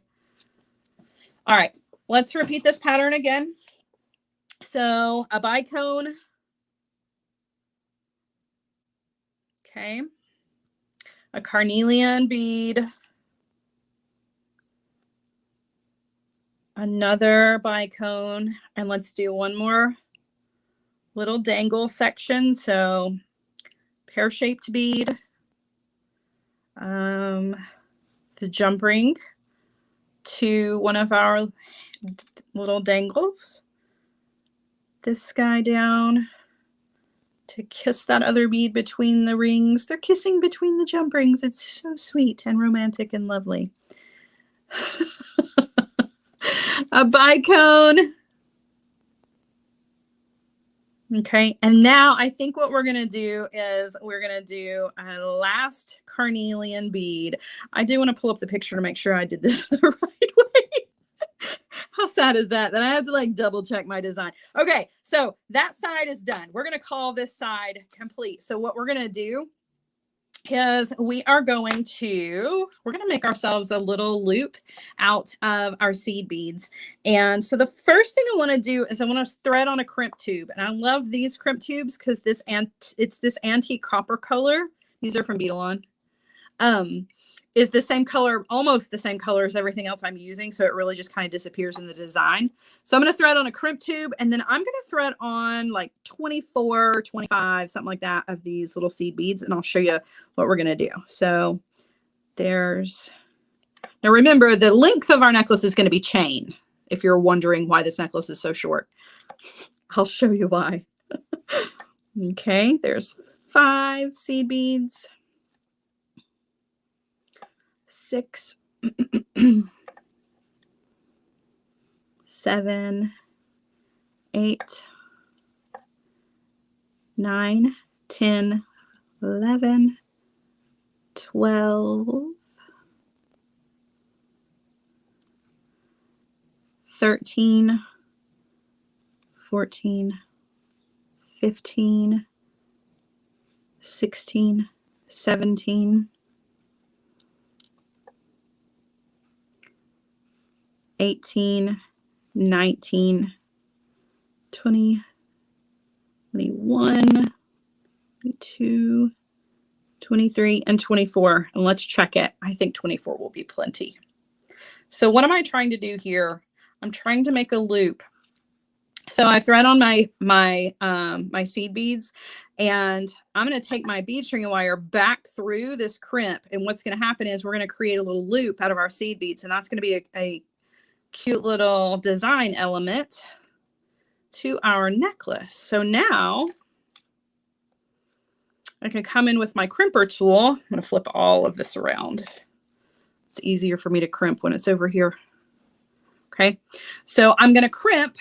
All right, let's repeat this pattern again. So a bicone. Okay. A carnelian bead. another bicone, and let's do one more little dangle section. So pear-shaped bead, the jump ring to one of our little dangles, this guy down to kiss that other bead between the rings. They're kissing between the jump rings. It's so sweet and romantic and lovely. A bicone. Okay, and now I think what we're gonna do is we're gonna do a last carnelian bead. I do want to pull up the picture to make sure I did this the right way. How sad is that? That I have to like double check my design. Okay, so that side is done. We're gonna call this side complete. So what we're gonna do is we're going to make ourselves a little loop out of our seed beads. And so the first thing I want to do is I want to thread on a crimp tube. And I love these crimp tubes because it's this antique copper color. These are from Beadalon. Is the same color, almost the same color as everything else I'm using. So it really just kind of disappears in the design. So I'm going to thread on a crimp tube, and then I'm going to thread on like 24, 25, something like that of these little seed beads. And I'll show you what we're going to do. So now remember, the length of our necklace is going to be chain. If you're wondering why this necklace is so short, I'll show you why. Okay, there's 5 seed beads. 6, 7, 8, 9, 10, 11, 12, 13, 14, 15, 16, 17, 18, 19, 20, 21, 22, 23, and 24. And let's check it. I think 24 will be plenty. So what am I trying to do here? I'm trying to make a loop. So I thread on my seed beads, and I'm going to take my bead string wire back through this crimp. And what's going to happen is we're going to create a little loop out of our seed beads, and that's going to be a cute little design element to our necklace. So now I can come in with my crimper tool. I'm going to flip all of this around. It's easier for me to crimp when it's over here. Okay, so I'm going to crimp,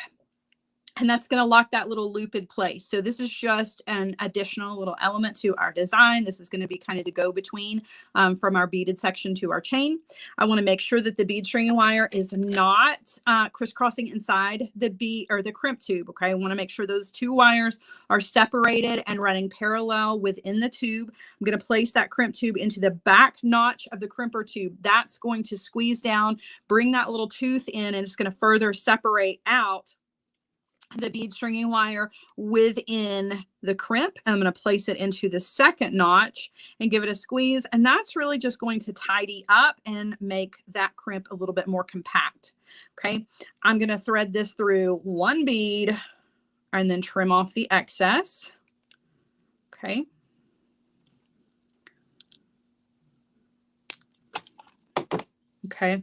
and that's going to lock that little loop in place. So this is just an additional little element to our design. This is going to be kind of the go-between from our beaded section to our chain. I want to make sure that the bead string wire is not crisscrossing inside the bead or the crimp tube. Okay, I want to make sure those 2 wires are separated and running parallel within the tube. I'm going to place that crimp tube into the back notch of the crimper tube. That's going to squeeze down, bring that little tooth in, and it's going to further separate out the bead stringing wire within the crimp. I'm going to place it into the second notch and give it a squeeze. And that's really just going to tidy up and make that crimp a little bit more compact. Okay. I'm going to thread this through 1 bead and then trim off the excess. Okay. Okay,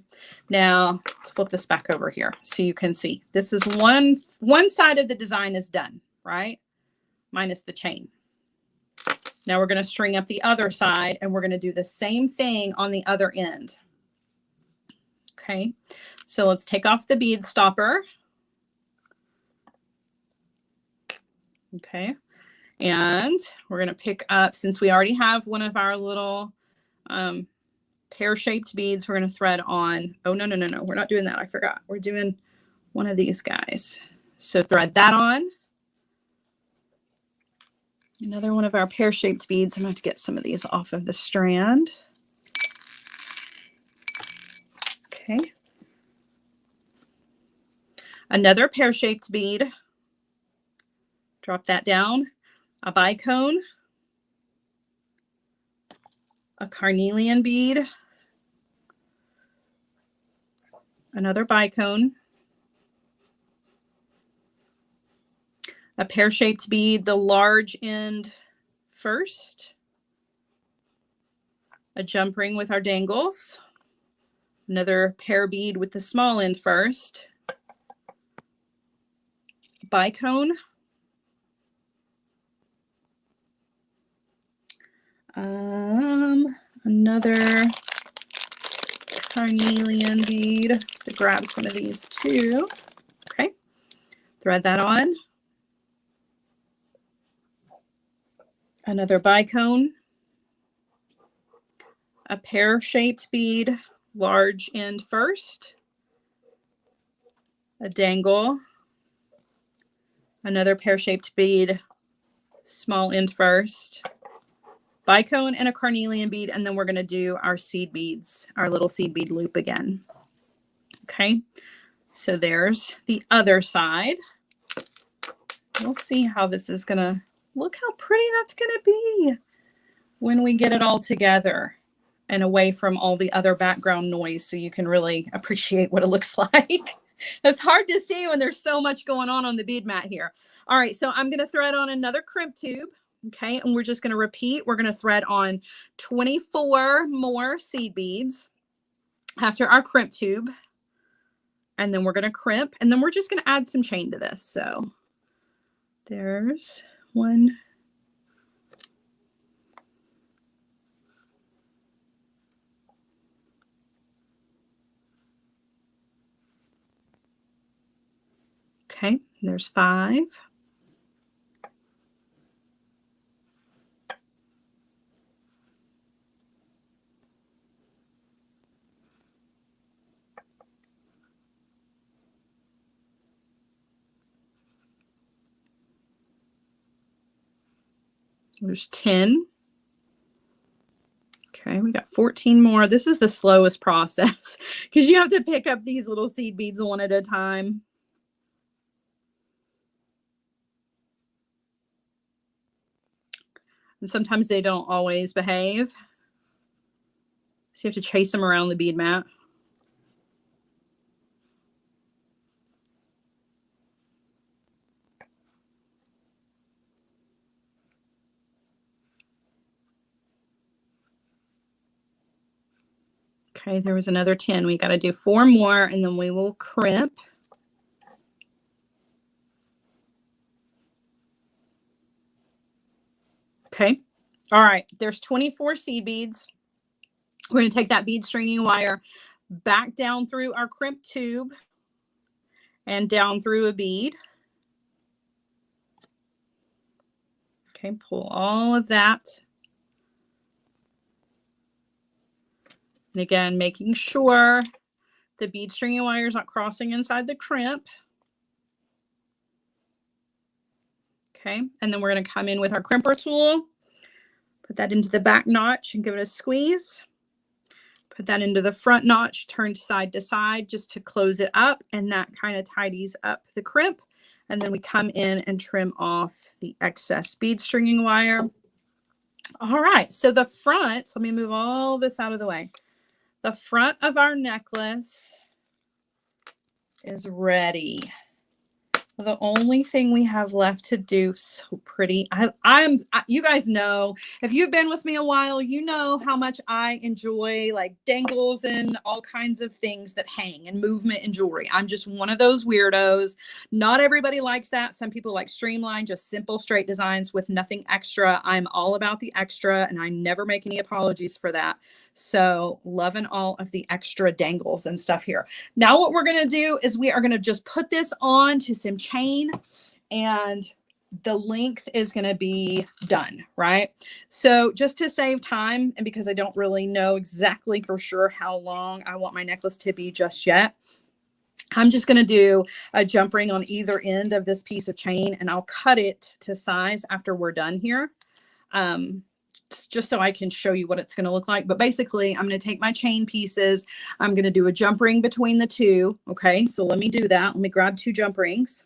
now let's flip this back over here so you can see. This is one side of the design is done, right? Minus the chain. Now we're going to string up the other side, and we're going to do the same thing on the other end. Okay, so let's take off the bead stopper. Okay, and we're going to pick up, since we already have one of our little pear-shaped beads, we're going to thread on. Oh, no, we're not doing that. I forgot. We're doing one of these guys. So thread that on. Another one of our pear-shaped beads. I'm going to have to get some of these off of the strand. Okay. Another pear-shaped bead. Drop that down. A bicone. A carnelian bead. Another bicone. a pear-shaped bead, the large end first, a jump ring with our dangles, another pear bead with the small end first, bicone, another carnelian bead to grab some of these too. Okay, thread that on. Another bicone, a pear-shaped bead, large end first, a dangle, another pear-shaped bead, small end first, bicone and a carnelian bead, and then we're going to do our seed beads, our little seed bead loop again. Okay, so there's the other side. We'll see how this is going to look, how pretty that's going to be when we get it all together and away from all the other background noise, so you can really appreciate what it looks like. It's hard to see when there's so much going on the bead mat here. All right, so I'm going to thread on another crimp tube. Okay, and we're just going to repeat. We're going to thread on 24 more seed beads after our crimp tube, and then we're going to crimp, and then we're just going to add some chain to this. So there's one. Okay, there's 5. There's 10. Okay, we got 14 more. This is the slowest process because you have to pick up these little seed beads one at a time. And sometimes they don't always behave. So you have to chase them around the bead mat. Okay, there was another 10. We got to do 4 more and then we will crimp. Okay. All right. There's 24 seed beads. We're going to take that bead stringing wire back down through our crimp tube and down through a bead. Okay, pull all of that. And again, making sure the bead stringing wire is not crossing inside the crimp. Okay, and then we're going to come in with our crimper tool, put that into the back notch and give it a squeeze. Put that into the front notch, turned side to side just to close it up, and that kind of tidies up the crimp. And then we come in and trim off the excess bead stringing wire. All right, so the front, let me move all this out of the way. The front of our necklace is ready. The only thing we have left to do, so pretty. You guys know, if you've been with me a while, you know how much I enjoy like dangles and all kinds of things that hang and movement in jewelry. I'm just one of those weirdos. Not everybody likes that. Some people like streamlined, just simple straight designs with nothing extra. I'm all about the extra and I never make any apologies for that. So loving all of the extra dangles and stuff here. Now what we're going to do is we are going to just put this on to some chain and the length is going to be done, right? So just to save time and because I don't really know exactly for sure how long I want my necklace to be just yet, I'm just going to do a jump ring on either end of this piece of chain and I'll cut it to size after we're done here. Just so I can show you what it's going to look like. But basically, I'm going to take my chain pieces. I'm going to do a jump ring between the two. Okay, so let me do that. Let me grab 2 jump rings.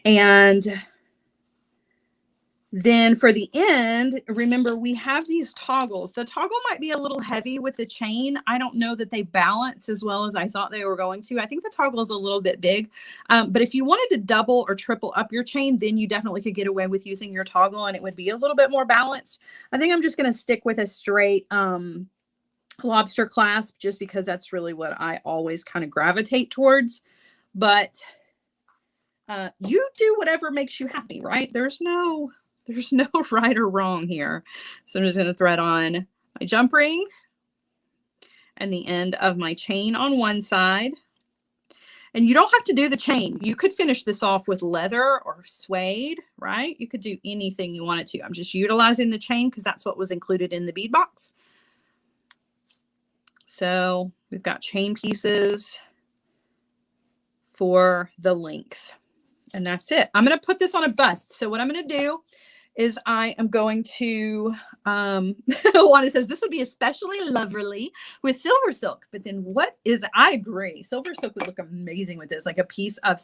And Then for the end, remember we have these toggles. The toggle might be a little heavy with the chain. I don't know that they balance as well as I thought they were going to. I think the toggle is a little bit big. But if you wanted to double or triple up your chain, then you definitely could get away with using your toggle and it would be a little bit more balanced. I think I'm just going to stick with a straight lobster clasp just because that's really what I always kind of gravitate towards. But you do whatever makes you happy, right? There's no right or wrong here. So I'm just going to thread on my jump ring and the end of my chain on one side. And you don't have to do the chain. You could finish this off with leather or suede, right? You could do anything you wanted to. I'm just utilizing the chain because that's what was included in the bead box. So we've got chain pieces for the length. And that's it. I'm going to put this on a bust. So what I'm going to do is I am going to, Wanda says, this would be especially lovely with silver silk. But then I agree. Silver silk would look amazing with this, like a piece of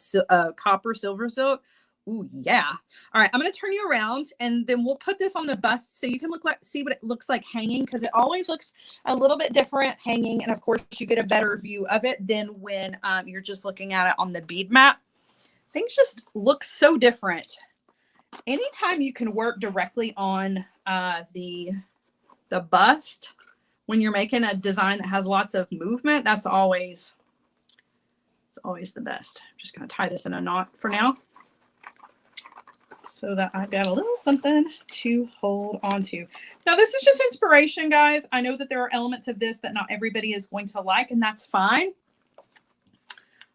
copper silver silk. Ooh, yeah. All right. I'm going to turn you around and then we'll put this on the bust so you can see what it looks like hanging, because it always looks a little bit different hanging. And of course you get a better view of it than when you're just looking at it on the bead map. Things just look so different. Anytime you can work directly on the bust when you're making a design that has lots of movement, it's always the best. I'm just going to tie this in a knot for now so that I've got a little something to hold on to. Now, this is just inspiration, guys. I know that there are elements of this that not everybody is going to like, and that's fine.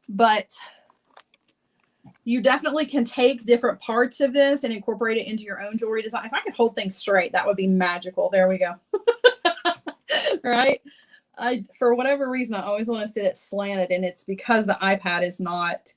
But you definitely can take different parts of this and incorporate it into your own jewelry design. If I could hold things straight, that would be magical. There we go. Right? For whatever reason, I always want to sit it slanted, and it's because the iPad is not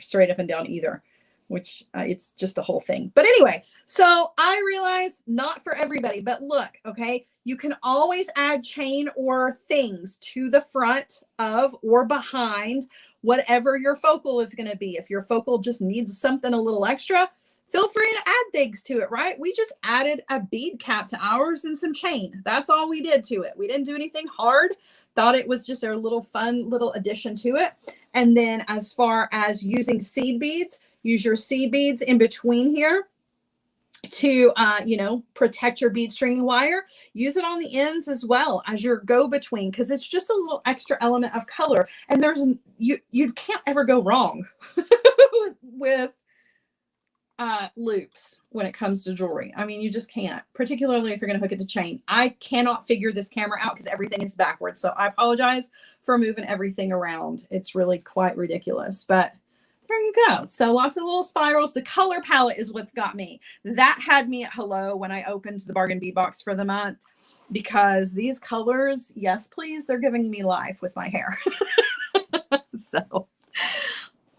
straight up and down either, which it's just a whole thing. But anyway, so I realize not for everybody, but look, okay, you can always add chain or things to the front of or behind whatever your focal is going to be. If your focal just needs something a little extra, feel free to add things to it, right? We just added a bead cap to ours and some chain. That's all we did to it. We didn't do anything hard. Thought it was just a little fun little addition to it. And then as far as using seed beads, use your seed beads in between here to, protect your bead string wire. Use it on the ends as well as your go-between, because it's just a little extra element of color. And you can't ever go wrong with loops when it comes to jewelry. I mean, you just can't, particularly if you're going to hook it to chain. I cannot figure this camera out because everything is backwards. So I apologize for moving everything around. It's really quite ridiculous, but there you go. So lots of little spirals. The color palette is what's got me. That had me at hello when I opened the Bargain Bead Box for the month, because these colors, yes, please, they're giving me life with my hair. So,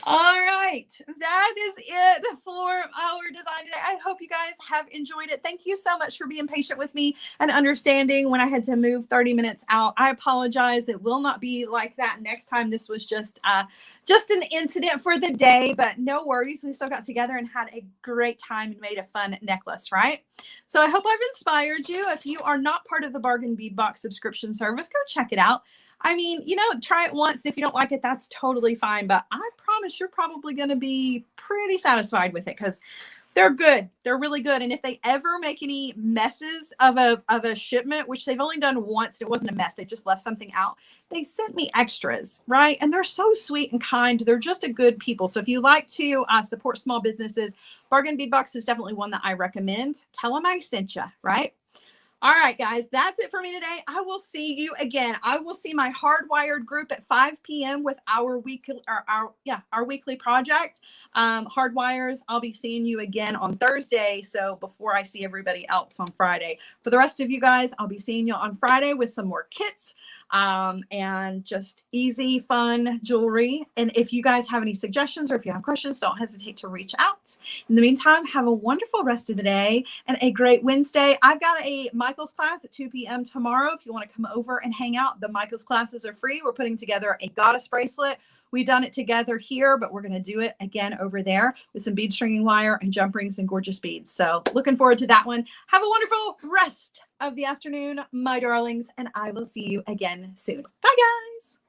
all right, that is it for our design today. I hope you guys have enjoyed it. Thank you so much for being patient with me and understanding when I had to move 30 minutes out. I apologize. It will not be like that next time. This was just an incident for the day, but no worries. We still got together and had a great time and made a fun necklace, right? So I hope I've inspired you. If you are not part of the Bargain Bead Box subscription service, go check it out. I mean, try it once. If you don't like it, that's totally fine. But I promise you're probably going to be pretty satisfied with it because they're good. They're really good. And if they ever make any messes of a shipment, which they've only done once, it wasn't a mess. They just left something out. They sent me extras, right? And they're so sweet and kind. They're just a good people. So if you like to support small businesses, Bargain Bead Box is definitely one that I recommend. Tell them I sent you, right? All right, guys, that's it for me today. I will see you again. I will see my hardwired group at 5 p.m. with our weekly project. Hardwires, I'll be seeing you again on Thursday. So before I see everybody else on Friday. For the rest of you guys, I'll be seeing you on Friday with some more kits and just easy, fun jewelry. And if you guys have any suggestions or if you have questions, don't hesitate to reach out. In the meantime, have a wonderful rest of the day and a great Wednesday. I've got a Michael's class at 2 p.m. tomorrow. If you want to come over and hang out, the Michael's classes are free. We're putting together a goddess bracelet We've done it together here, but we're going to do it again over there with some bead stringing wire and jump rings and gorgeous beads. So looking forward to that one. Have a wonderful rest of the afternoon, my darlings, and I will see you again soon. Bye, guys.